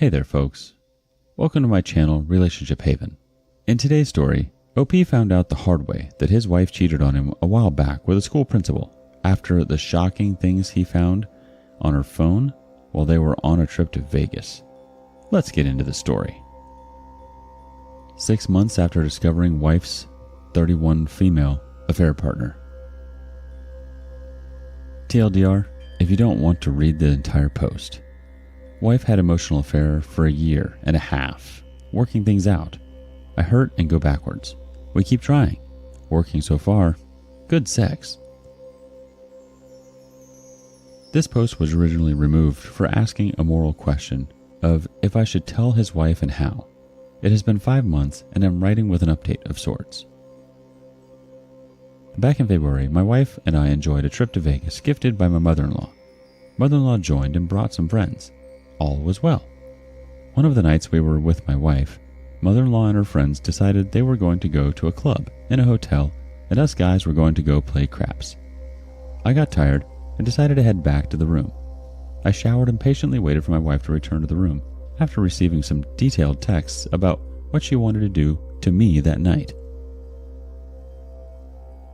Hey there folks, welcome to my channel Relationship Haven. In today's story, OP found out the hard way that his wife cheated on him a while back with a school principal after the shocking things he found on her phone while they were on a trip to Vegas. Let's get into the story. 6 months after discovering wife's 31 female affair partner. TLDR, if you don't want to read the entire post. Wife had emotional affair for a year and a half, working things out. I hurt and go backwards. We keep trying. Working so far. Good sex. This post was originally removed for asking a moral question of if I should tell his wife and how. It has been 5 months and I'm writing with an update of sorts. Back in February, my wife and I enjoyed a trip to Vegas gifted by my mother-in-law. Mother-in-law joined and brought some friends. All was well. One of the nights we were with my wife, mother-in-law and her friends decided they were going to go to a club in a hotel and us guys were going to go play craps. I got tired and decided to head back to the room. I showered and patiently waited for my wife to return to the room after receiving some detailed texts about what she wanted to do to me that night.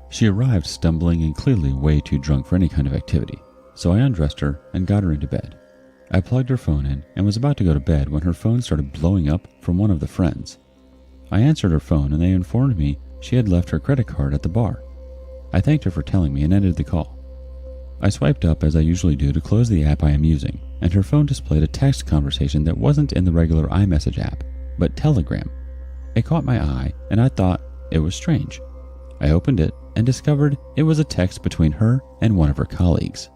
She arrived stumbling and clearly way too drunk for any kind of activity, so I undressed her and got her into bed. I plugged her phone in and was about to go to bed when her phone started blowing up from one of the friends. I answered her phone and they informed me she had left her credit card at the bar. I thanked her for telling me and ended the call. I swiped up as I usually do to close the app I am using, and her phone displayed a text conversation that wasn't in the regular iMessage app, but Telegram. It caught my eye and I thought it was strange. I opened it and discovered it was a text between her and one of her colleagues.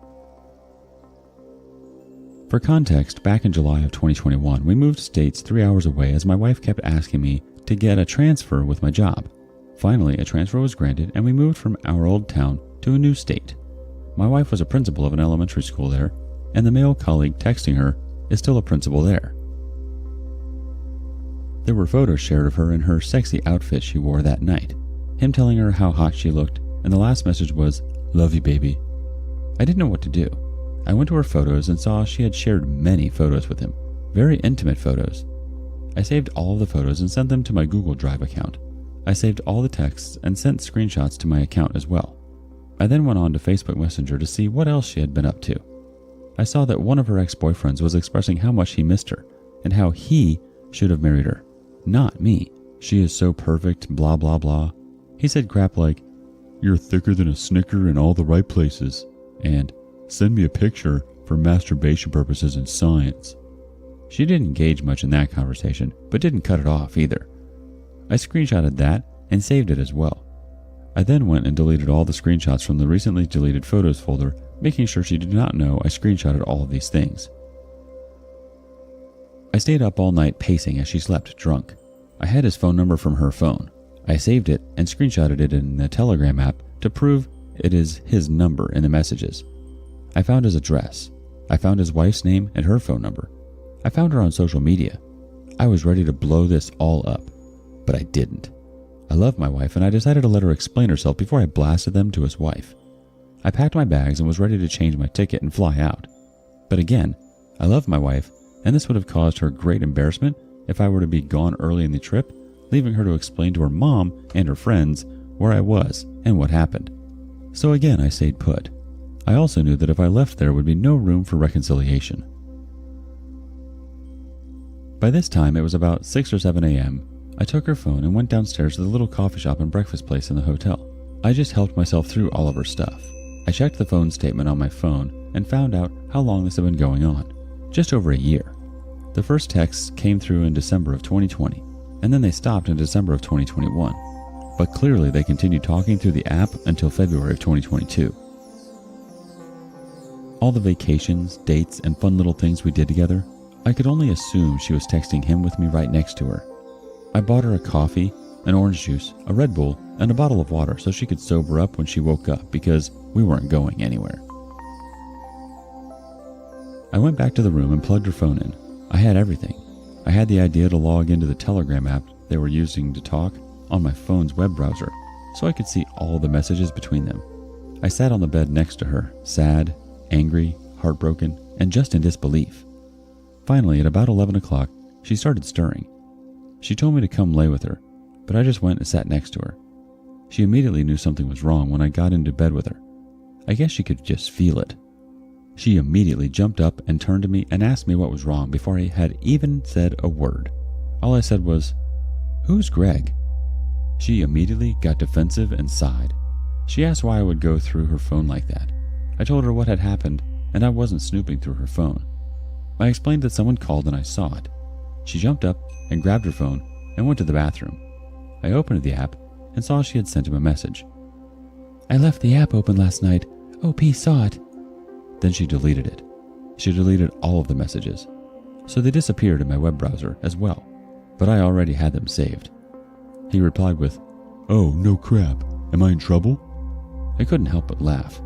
For context, back in July of 2021, we moved states 3 hours away as my wife kept asking me to get a transfer with my job. Finally, a transfer was granted and we moved from our old town to a new state. My wife was a principal of an elementary school there, and the male colleague texting her is still a principal there. There were photos shared of her in her sexy outfit she wore that night, him telling her how hot she looked, and the last message was, "Love you, baby." I didn't know what to do. I went to her photos and saw she had shared many photos with him, very intimate photos. I saved all of the photos and sent them to my Google Drive account. I saved all the texts and sent screenshots to my account as well. I then went on to Facebook Messenger to see what else she had been up to. I saw that one of her ex-boyfriends was expressing how much he missed her and how he should have married her, not me. She is so perfect, blah blah blah. He said crap like, "You're thicker than a Snicker in all the right places," and "Send me a picture for masturbation purposes in science." She didn't engage much in that conversation, but didn't cut it off either. I screenshotted that and saved it as well. I then went and deleted all the screenshots from the recently deleted photos folder, making sure she did not know I screenshotted all of these things. I stayed up all night pacing as she slept drunk. I had his phone number from her phone. I saved it and screenshotted it in the Telegram app to prove it is his number in the messages. I found his address. I found his wife's name and her phone number. I found her on social media. I was ready to blow this all up, but I didn't. I love my wife and I decided to let her explain herself before I blasted them to his wife. I packed my bags and was ready to change my ticket and fly out. But again, I love my wife and this would have caused her great embarrassment if I were to be gone early in the trip, leaving her to explain to her mom and her friends where I was and what happened. So again, I stayed put. I also knew that if I left there would be no room for reconciliation. By this time, it was about 6 or 7 a.m. I took her phone and went downstairs to the little coffee shop and breakfast place in the hotel. I just helped myself through all of her stuff. I checked the phone statement on my phone and found out how long this had been going on. Just over a year. The first texts came through in December of 2020, and then they stopped in December of 2021. But clearly they continued talking through the app until February of 2022. All the vacations, dates, and fun little things we did together, I could only assume she was texting him with me right next to her. I bought her a coffee, an orange juice, a Red Bull, and a bottle of water so she could sober up when she woke up because we weren't going anywhere. I went back to the room and plugged her phone in. I had everything. I had the idea to log into the Telegram app they were using to talk on my phone's web browser so I could see all the messages between them. I sat on the bed next to her, sad, angry, heartbroken, and just in disbelief. Finally, at about 11 o'clock, she started stirring. She told me to come lay with her, but I just went and sat next to her. She immediately knew something was wrong when I got into bed with her. I guess she could just feel it. She immediately jumped up and turned to me and asked me what was wrong before I had even said a word. All I said was, "Who's Greg?" She immediately got defensive and sighed. She asked why I would go through her phone like that. I told her what had happened and I wasn't snooping through her phone. I explained that someone called and I saw it. She jumped up and grabbed her phone and went to the bathroom. I opened the app and saw she had sent him a message. "I left the app open last night. OP saw it." Then she deleted it. She deleted all of the messages, so they disappeared in my web browser as well, but I already had them saved. He replied with, "Oh, no crap. Am I in trouble?" I couldn't help but laugh.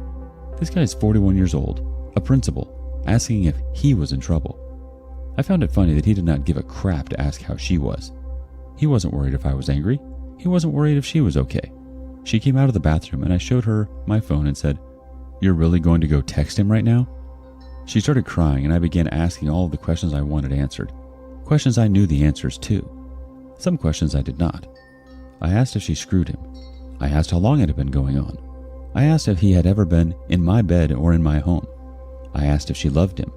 This guy is 41 years old, a principal, asking if he was in trouble. I found it funny that he did not give a crap to ask how she was. He wasn't worried if I was angry. He wasn't worried if she was okay. She came out of the bathroom and I showed her my phone and said, "You're really going to go text him right now?" She started crying and I began asking all of the questions I wanted answered. Questions I knew the answers to. Some questions I did not. I asked if she screwed him. I asked how long it had been going on. I asked if he had ever been in my bed or in my home. I asked if she loved him.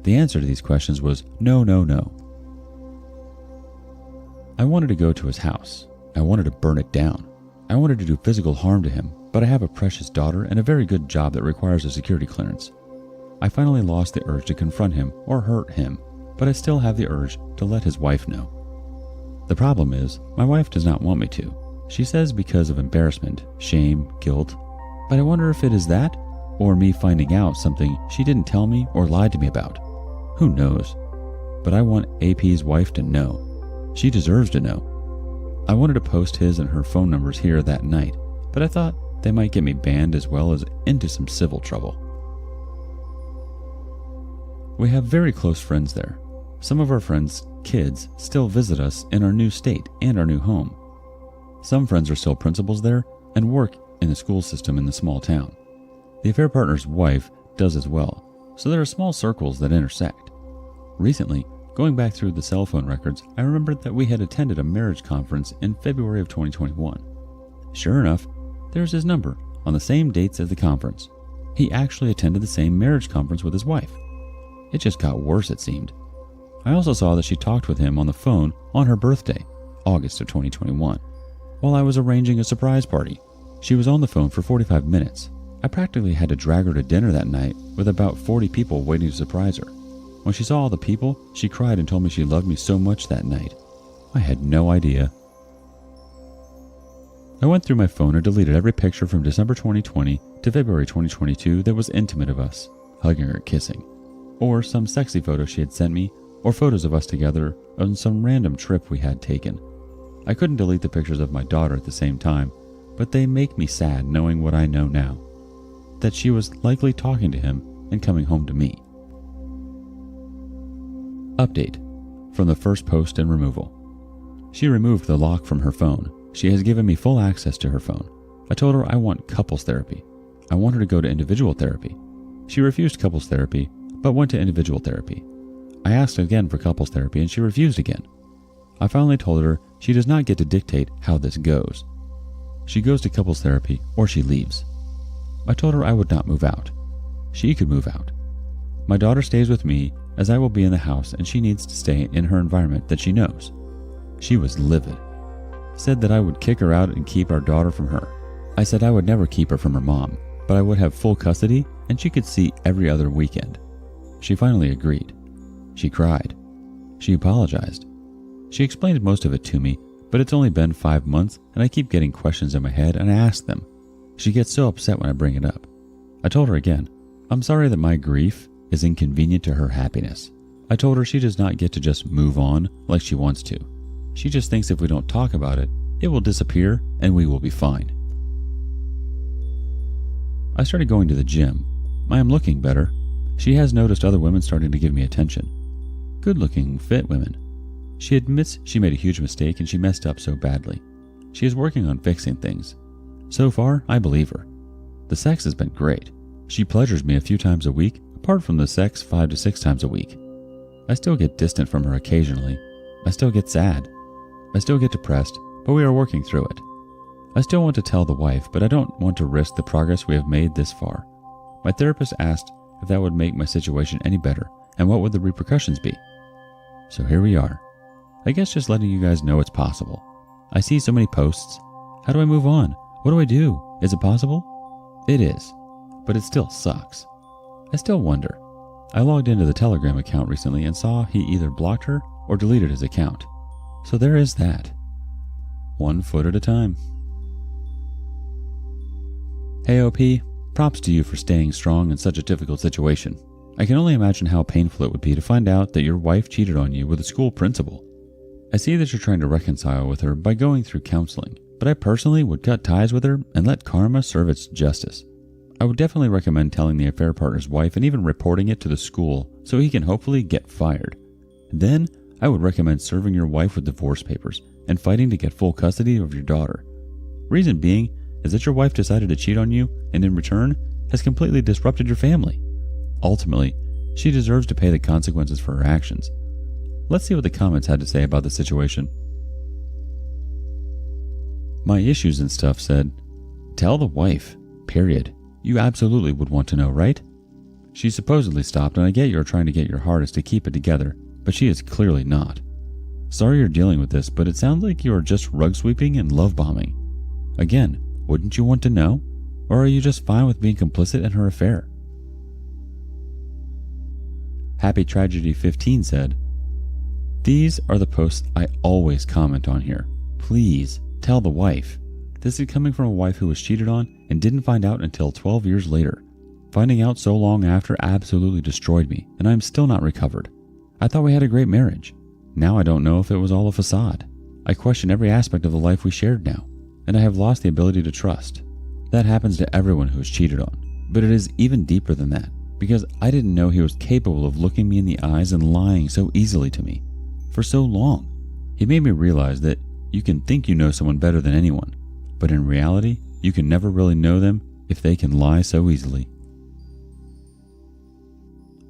The answer to these questions was no, no, no. I wanted to go to his house. I wanted to burn it down. I wanted to do physical harm to him, but I have a precious daughter and a very good job that requires a security clearance. I finally lost the urge to confront him or hurt him, but I still have the urge to let his wife know. The problem is, my wife does not want me to. She says because of embarrassment, shame, guilt, but I wonder if it is that, or me finding out something she didn't tell me or lied to me about. Who knows? But I want AP's wife to know. She deserves to know. I wanted to post his and her phone numbers here that night, but I thought they might get me banned as well as into some civil trouble. We have very close friends there. Some of our friends' kids still visit us in our new state and our new home. Some friends are still principals there and work in the school system in the small town. The affair partner's wife does as well, so there are small circles that intersect. Recently, going back through the cell phone records, I remembered that we had attended a marriage conference in February of 2021. Sure enough, there's his number on the same dates as the conference. He actually attended the same marriage conference with his wife. It just got worse, it seemed. I also saw that she talked with him on the phone on her birthday, August of 2021, while I was arranging a surprise party. She was on the phone for 45 minutes. I practically had to drag her to dinner that night with about 40 people waiting to surprise her. When she saw all the people, she cried and told me she loved me so much that night. I had no idea. I went through my phone and deleted every picture from December 2020 to February 2022 that was intimate of us, hugging or kissing, or some sexy photo she had sent me, or photos of us together on some random trip we had taken. I couldn't delete the pictures of my daughter at the same time, but they make me sad knowing what I know now, that she was likely talking to him and coming home to me. Update from the first post and removal. She removed the lock from her phone. She has given me full access to her phone. I told her I want couples therapy. I want her to go to individual therapy. She refused couples therapy, but went to individual therapy. I asked again for couples therapy and she refused again. I finally told her she does not get to dictate how this goes. She goes to couples therapy or she leaves. I told her I would not move out. She could move out. My daughter stays with me as I will be in the house and she needs to stay in her environment that she knows. She was livid. Said that I would kick her out and keep our daughter from her. I said I would never keep her from her mom, but I would have full custody and she could see every other weekend. She finally agreed. She cried. She apologized. She explained most of it to me, but it's only been 5 months and I keep getting questions in my head and I ask them. She gets so upset when I bring it up. I told her again, I'm sorry that my grief is inconvenient to her happiness. I told her she does not get to just move on like she wants to. She just thinks if we don't talk about it, it will disappear and we will be fine. I started going to the gym. I am looking better. She has noticed other women starting to give me attention. Good-looking, fit women. She admits she made a huge mistake and she messed up so badly. She is working on fixing things. So far, I believe her. The sex has been great. She pleasures me a few times a week, apart from the sex 5 to 6 times a week. I still get distant from her occasionally. I still get sad. I still get depressed, but we are working through it. I still want to tell the wife, but I don't want to risk the progress we have made this far. My therapist asked if that would make my situation any better, and what would the repercussions be. So here we are. I guess just letting you guys know it's possible. I see so many posts. How do I move on? What do I do? Is it possible? It is, but it still sucks. I still wonder. I logged into the Telegram account recently and saw he either blocked her or deleted his account. So there is that. 1 foot at a time. Hey OP, props to you for staying strong in such a difficult situation. I can only imagine how painful it would be to find out that your wife cheated on you with a school principal. I see that you're trying to reconcile with her by going through counseling, but I personally would cut ties with her and let karma serve its justice. I would definitely recommend telling the affair partner's wife and even reporting it to the school so he can hopefully get fired. Then, I would recommend serving your wife with divorce papers and fighting to get full custody of your daughter. Reason being is that your wife decided to cheat on you and in return has completely disrupted your family. Ultimately, she deserves to pay the consequences for her actions. Let's see what the comments had to say about the situation. My issues and stuff said, tell the wife, period. You absolutely would want to know, right? She supposedly stopped, and I get you're trying to get your hardest to keep it together, but she is clearly not. Sorry you're dealing with this, but it sounds like you are just rug sweeping and love bombing. Again, wouldn't you want to know? Or are you just fine with being complicit in her affair? Happy Tragedy 15 said, these are the posts I always comment on here. Please, tell the wife. This is coming from a wife who was cheated on and didn't find out until 12 years later. Finding out so long after absolutely destroyed me, and I'm still not recovered. I thought we had a great marriage. Now I don't know if it was all a facade. I question every aspect of the life we shared now, and I have lost the ability to trust. That happens to everyone who is cheated on, but it is even deeper than that, because I didn't know he was capable of looking me in the eyes and lying so easily to me. For so long, he made me realize that you can think you know someone better than anyone, but in reality, you can never really know them if they can lie so easily.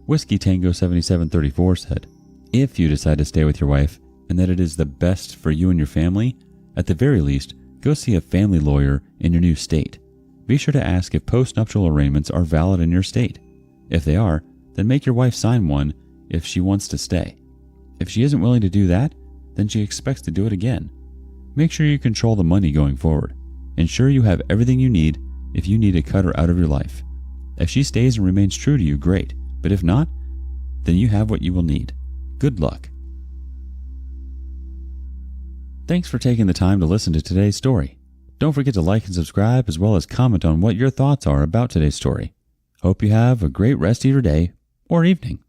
Whiskey Tango 7734 said, if you decide to stay with your wife and that it is the best for you and your family, at the very least, go see a family lawyer in your new state. Be sure to ask if post-nuptial arrangements are valid in your state. If they are, then make your wife sign one if she wants to stay. If she isn't willing to do that, then she expects to do it again. Make sure you control the money going forward. Ensure you have everything you need if you need to cut her out of your life. If she stays and remains true to you, great. But if not, then you have what you will need. Good luck. Thanks for taking the time to listen to today's story. Don't forget to like and subscribe as well as comment on what your thoughts are about today's story. Hope you have a great rest of your day or evening.